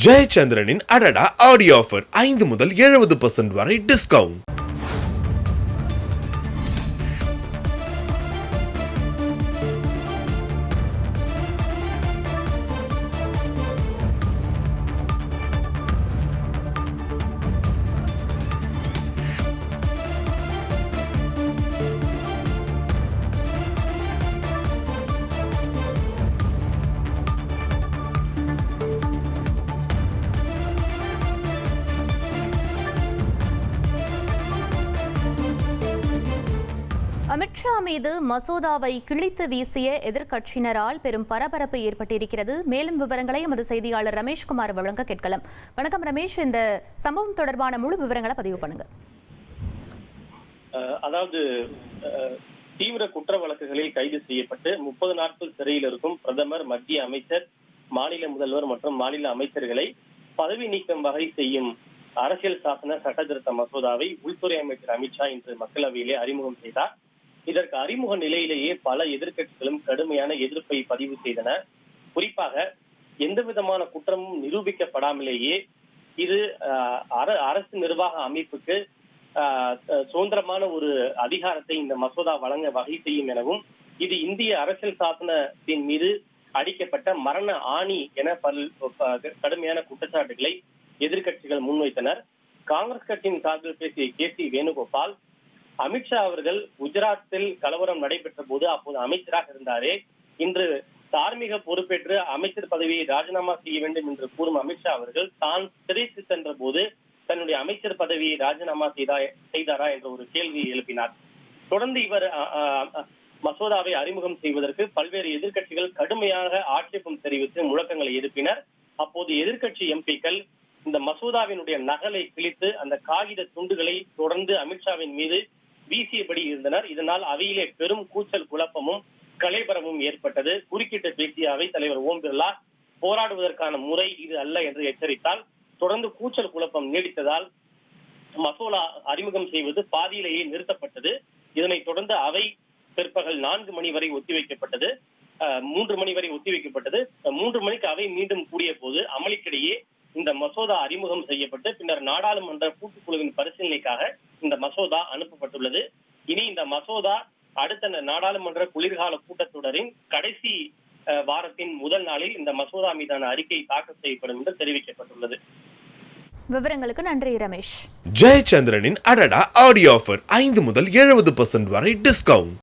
ஜெயச்சந்திரனின் அடடா audio offer 5 முதல் 70% வரை டிஸ்கவுண்ட். அமித்ஷா மீது மசோதாவை கிழித்து வீசிய எதிர்க்கட்சியினரால் பெரும் பரபரப்பு ஏற்பட்டிருக்கிறது. மேலும் விவரங்களை எமது செய்தியாளர் ரமேஷ்குமார் வழங்க கேட்கலாம். வணக்கம் ரமேஷ், இந்த சம்பவம் தொடர்பான முழு விவரங்களை பதிவு பண்ணுங்க. அதாவது தீவிர குற்ற வழக்குகளில் கைது செய்யப்பட்டு 30 நாட்கள் சிறையில் இருக்கும் பிரதமர், மத்திய அமைச்சர், மாநில முதல்வர் மற்றும் மாநில அமைச்சர்களை பதவி நீக்கம் வகை செய்யும் அரசியல் சாசன சட்ட திருத்த மசோதாவை உள்துறை அமைச்சர் அமித்ஷா இன்று மக்களவையிலே அறிமுகம் செய்தார். இதற்கு அறிமுக நிலையிலேயே பல எதிர்க்கட்சிகளும் கடுமையான எதிர்ப்பை பதிவு செய்தன. குறிப்பாக எந்த விதமான குற்றமும் நிரூபிக்கப்படாமலேயே இது அரசு நிர்வாக அமைப்புக்கு சுதந்திரமான ஒரு அதிகாரத்தை இந்த மசோதா வழங்க வகை செய்யும் எனவும், இது இந்திய அரசியல் சாசனத்தின் மீது அடிக்கப்பட்ட மரண ஆணி என கடுமையான குற்றச்சாட்டுகளை எதிர்க்கட்சிகள் முன்வைத்தனர். காங்கிரஸ் கட்சியின் சார்பில் பேசிய கே.சி. வேணுகோபால், அமித்ஷா அவர்கள் குஜராத்தில் கலவரம் நடைபெற்ற போது அப்போது அமைச்சராக இருந்தாரே, இன்று தார்மீக பொறுப்பேற்று அமைச்சர் பதவியை ராஜினாமா செய்ய வேண்டும் என்று கூறும் அமித்ஷா அவர்கள் தான் சிறைக்கு சென்ற போது தன்னுடைய அமைச்சர் பதவியை ராஜினாமா செய்தாரா என்ற ஒரு கேள்வியை எழுப்பினார். தொடர்ந்து இவர் மசோதாவை அறிமுகம் செய்வதற்கு பல்வேறு எதிர்க்கட்சிகள் கடுமையாக ஆட்சேபம் தெரிவித்து முழக்கங்களை எழுப்பினர். அப்போது எதிர்க்கட்சி எம்பிக்கள் இந்த மசோதாவினுடைய நகலை கிழித்து அந்த காகித துண்டுகளை தொடர்ந்து அமித்ஷாவின் மீது வீசியபடி இருந்தனர். இதனால் அவையிலே பெரும் கூச்சல் குழப்பமும் கலைபரமும் ஏற்பட்டது. குறுக்கிட்டு பேசிய அவைத் தலைவர் ஓம் பிர்லா, போராடுவதற்கான முறை இது அல்ல என்று எச்சரித்தால் தொடர்ந்து கூச்சல் குழப்பம் நீடித்ததால் மசோதா அறிமுகம் செய்வது பாதியிலேயே நிறுத்தப்பட்டது. இதனைத் தொடர்ந்து அவை பிற்பகல் 4 மணி வரை ஒத்திவைக்கப்பட்டது. 3 மணி வரை ஒத்திவைக்கப்பட்டது. 3 மணிக்கு அவை மீண்டும் கூடிய போது அமளிக்கிடையே இந்த மசோதா அறிமுகம் செய்யப்பட்டு பின்னர் நாடாளுமன்ற கூட்டுக்குழுவின் பரிசீலனைக்காக இந்த மசோதா அனுப்பப்பட்டுள்ளது. இனி இந்த மசோதா அடுத்த நாடாளுமன்ற குளிர்கால கூட்டத்தொடரின் கடைசி வாரத்தின் முதல் நாளில் இந்த மசோதா மீதான அறிக்கை தாக்கல் செய்யப்படும் என்று தெரிவிக்கப்பட்டுள்ளது. விவரங்களுக்கு நன்றி ரமேஷ். ஜெயச்சந்திரனின் அடடா ஆடியோ ஆஃபர் 5 முதல் 70% வரை டிஸ்கவுண்ட்.